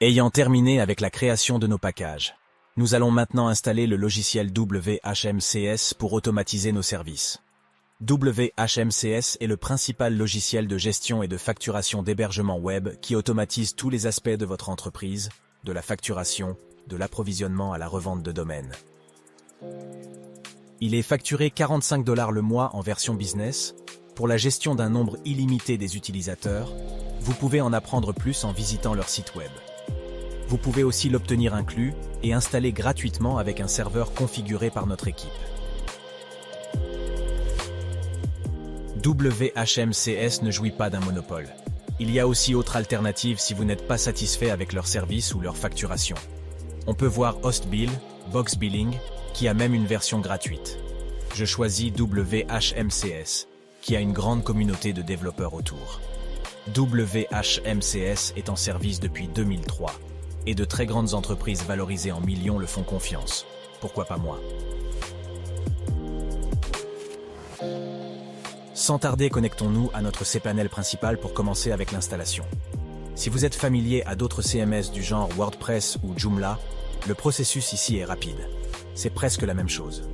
Ayant terminé avec la création de nos packages, nous allons maintenant installer le logiciel WHMCS pour automatiser nos services. WHMCS est le principal logiciel de gestion et de facturation d'hébergement web qui automatise tous les aspects de votre entreprise, de la facturation, de l'approvisionnement à la revente de domaines. Il est facturé 45 $ le mois en version business. Pour la gestion d'un nombre illimité des utilisateurs, vous pouvez en apprendre plus en visitant leur site web. Vous pouvez aussi l'obtenir inclus et installer gratuitement avec un serveur configuré par notre équipe. WHMCS ne jouit pas d'un monopole. Il y a aussi autre alternative si vous n'êtes pas satisfait avec leur service ou leur facturation. On peut voir HostBill, BoxBilling, qui a même une version gratuite. Je choisis WHMCS, qui a une grande communauté de développeurs autour. WHMCS est en service depuis 2003, et de très grandes entreprises valorisées en millions le font confiance. Pourquoi pas moi? Sans tarder, connectons-nous à notre cPanel principal pour commencer avec l'installation. Si vous êtes familier à d'autres CMS du genre WordPress ou Joomla, le processus ici est rapide. C'est presque la même chose.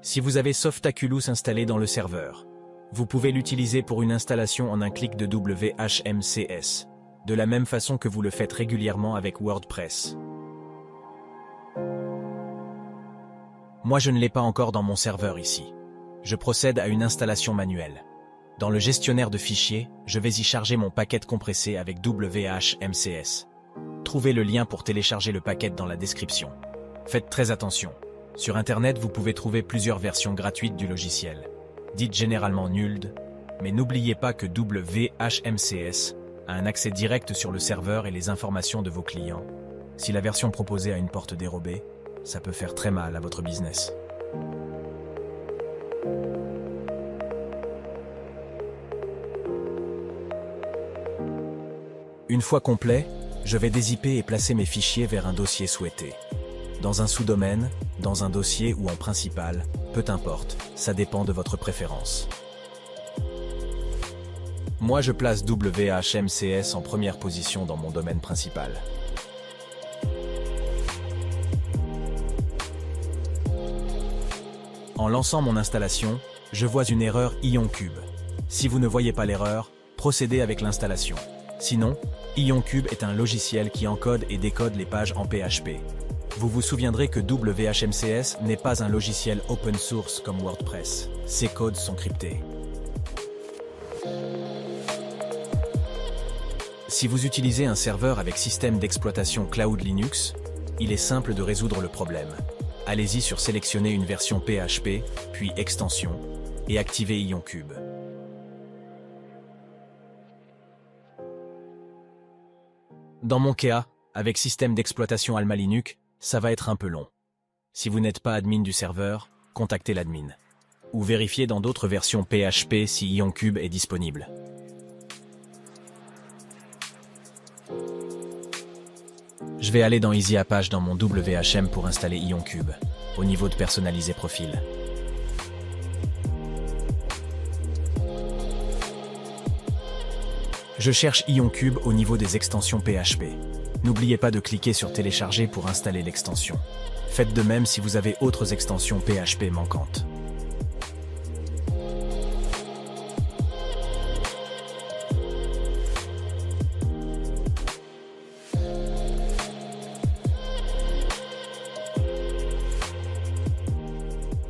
Si vous avez Softaculous installé dans le serveur, vous pouvez l'utiliser pour une installation en un clic de WHMCS, de la même façon que vous le faites régulièrement avec WordPress. Moi, je ne l'ai pas encore dans mon serveur ici. Je procède à une installation manuelle. Dans le gestionnaire de fichiers, je vais y charger mon paquet compressé avec WHMCS. Trouvez le lien pour télécharger le paquet dans la description. Faites très attention. Sur Internet, vous pouvez trouver plusieurs versions gratuites du logiciel, dites généralement nulles, mais n'oubliez pas que WHMCS a un accès direct sur le serveur et les informations de vos clients. Si la version proposée a une porte dérobée, ça peut faire très mal à votre business. Une fois complet, je vais dézipper et placer mes fichiers vers un dossier souhaité. Dans un sous-domaine, dans un dossier ou en principal, peu importe, ça dépend de votre préférence. Moi, je place WHMCS en première position dans mon domaine principal. En lançant mon installation, je vois une erreur IonCube. Si vous ne voyez pas l'erreur, procédez avec l'installation. Sinon, IonCube est un logiciel qui encode et décode les pages en PHP. Vous vous souviendrez que WHMCS n'est pas un logiciel open source comme WordPress. Ses codes sont cryptés. Si vous utilisez un serveur avec système d'exploitation Cloud Linux, il est simple de résoudre le problème. Allez-y sur sélectionner une version PHP, puis extension, et activez IonCube. Dans mon cas, avec système d'exploitation Alma Linux, ça va être un peu long. Si vous n'êtes pas admin du serveur, contactez l'admin. Ou vérifiez dans d'autres versions PHP si IonCube est disponible. Je vais aller dans Easy Apache dans mon WHM pour installer IonCube, au niveau de personnaliser profil. Je cherche IonCube au niveau des extensions PHP. N'oubliez pas de cliquer sur télécharger pour installer l'extension. Faites de même si vous avez autres extensions PHP manquantes.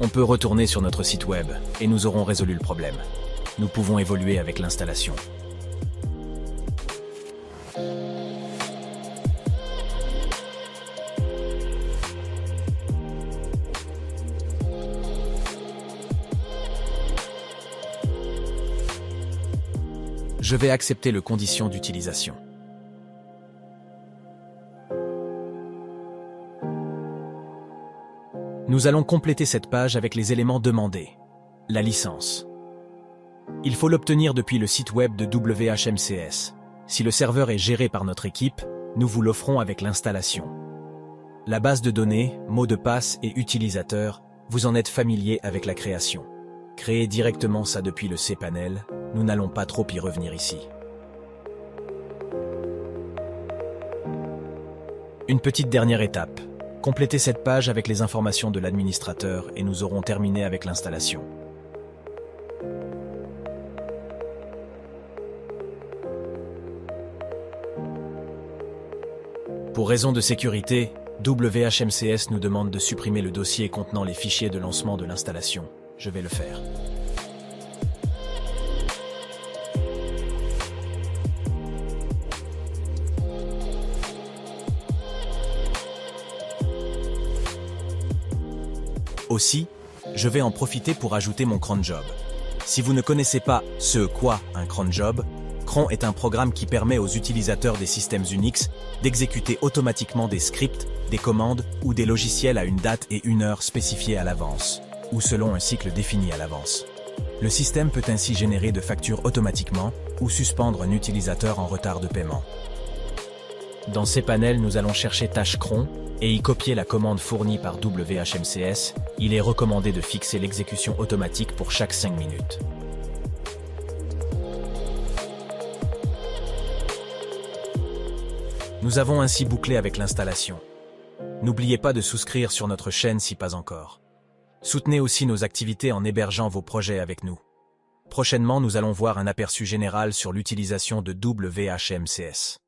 On peut retourner sur notre site web et nous aurons résolu le problème. Nous pouvons évoluer avec l'installation. Je vais accepter les conditions d'utilisation. Nous allons compléter cette page avec les éléments demandés. La licence. Il faut l'obtenir depuis le site web de WHMCS. Si le serveur est géré par notre équipe, nous vous l'offrons avec l'installation. La base de données, mots de passe et utilisateurs, vous en êtes familier avec la création. Créez directement ça depuis le cPanel, nous n'allons pas trop y revenir ici. Une petite dernière étape. Complétez cette page avec les informations de l'administrateur et nous aurons terminé avec l'installation. Pour raison de sécurité, WHMCS nous demande de supprimer le dossier contenant les fichiers de lancement de l'installation. Je vais le faire. Aussi, je vais en profiter pour ajouter mon cron job. Si vous ne connaissez pas un cron job, cron est un programme qui permet aux utilisateurs des systèmes Unix d'exécuter automatiquement des scripts, des commandes ou des logiciels à une date et une heure spécifiées à l'avance, ou selon un cycle défini à l'avance. Le système peut ainsi générer de factures automatiquement ou suspendre un utilisateur en retard de paiement. Dans ces panels, nous allons chercher tâche cron et y copier la commande fournie par WHMCS. Il est recommandé de fixer l'exécution automatique pour chaque 5 minutes. Nous avons ainsi bouclé avec l'installation. N'oubliez pas de souscrire sur notre chaîne si pas encore. Soutenez aussi nos activités en hébergeant vos projets avec nous. Prochainement, nous allons voir un aperçu général sur l'utilisation de WHMCS.